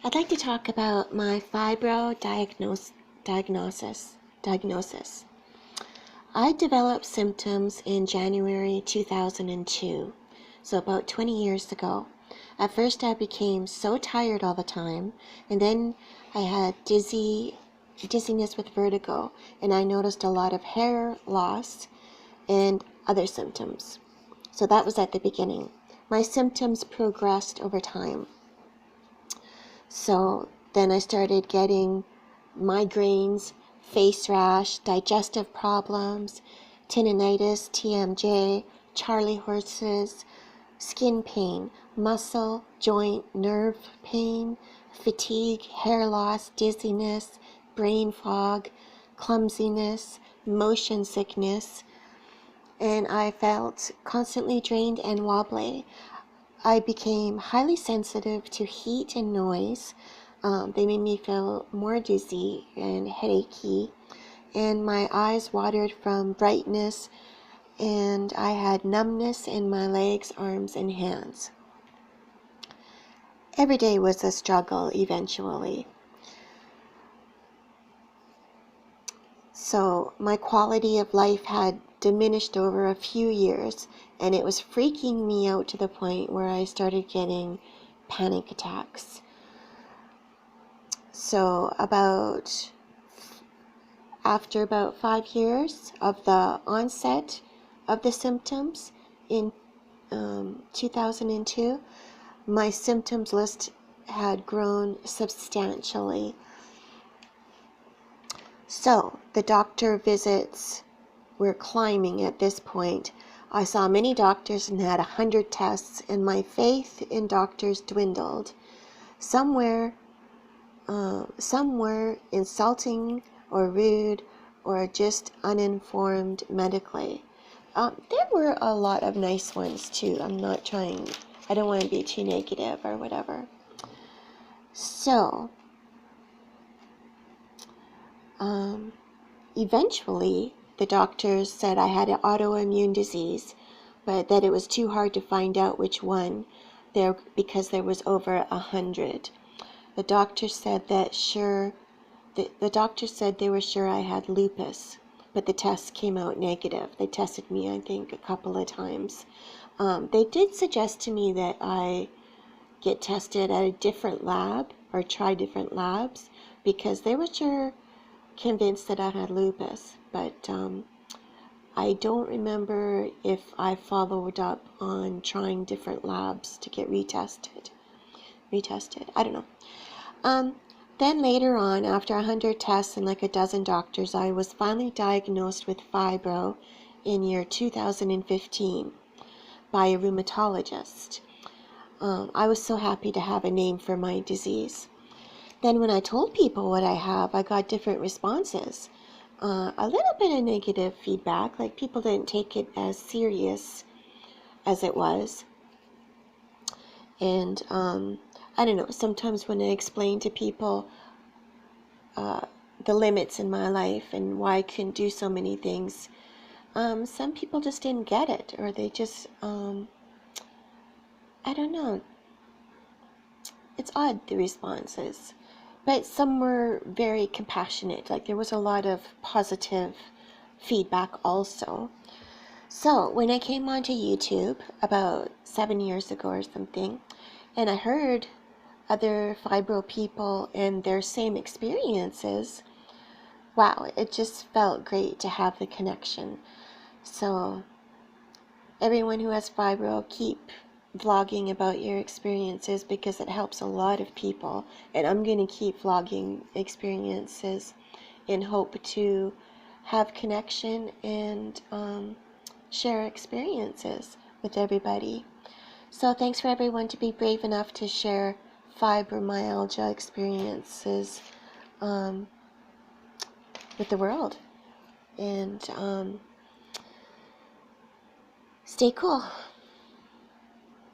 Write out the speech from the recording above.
I'd like to talk about my diagnosis. I developed symptoms in January 2002, so about 20 years ago. At first I became so tired all the time, and then I had dizziness with vertigo, and I noticed a lot of hair loss and other symptoms. So that was at the beginning. My symptoms progressed over time. So then I started getting migraines, face rash, digestive problems, tendinitis, TMJ, Charlie horses, skin pain, muscle, joint, nerve pain, fatigue, hair loss, dizziness, brain fog, clumsiness, motion sickness, and I felt constantly drained and wobbly. I became highly sensitive to heat and noise. They made me feel more dizzy and headachy, and my eyes watered from brightness, and I had numbness in my legs, arms, and hands. Every day was a struggle eventually. So my quality of life had diminished over a few years, and it was freaking me out to the point where I started getting panic attacks. So after about 5 years of the onset of the symptoms in 2002, my symptoms list had grown substantially. So the doctor visits were climbing at this point. I saw many doctors and had 100 tests, and my faith in doctors dwindled. Some were insulting or rude or just uninformed medically. There were a lot of nice ones too. I don't want to be too negative or whatever. So, eventually, the doctors said I had an autoimmune disease, but that it was too hard to find out which one because there was over 100. The doctor said the doctor said they were sure I had lupus, but the test came out negative. They tested me, I think, a couple of times. They did suggest to me that I get tested at a different lab or try different labs because they were sure convinced that I had lupus, but I don't remember if I followed up on trying different labs to get retested. I don't know. Then later on, after 100 tests and like a dozen doctors, I was finally diagnosed with fibro in year 2015 by a rheumatologist. I was so happy to have a name for my disease. Then when I told people what I have, I got different responses. A little bit of negative feedback, like people didn't take it as serious as it was. And I don't know, sometimes when I explain to people the limits in my life and why I couldn't do so many things, some people just didn't get it, or they just, I don't know. It's odd, the responses. But some were very compassionate. Like there was a lot of positive feedback also. So when I came onto YouTube about 7 years ago or something, and I heard other fibro people and their same experiences, wow, it just felt great to have the connection. So everyone who has fibro, keep vlogging about your experiences because it helps a lot of people, and I'm going to keep vlogging experiences in hope to have connection and share experiences with everybody. So thanks for everyone to be brave enough to share fibromyalgia experiences with the world, and stay cool.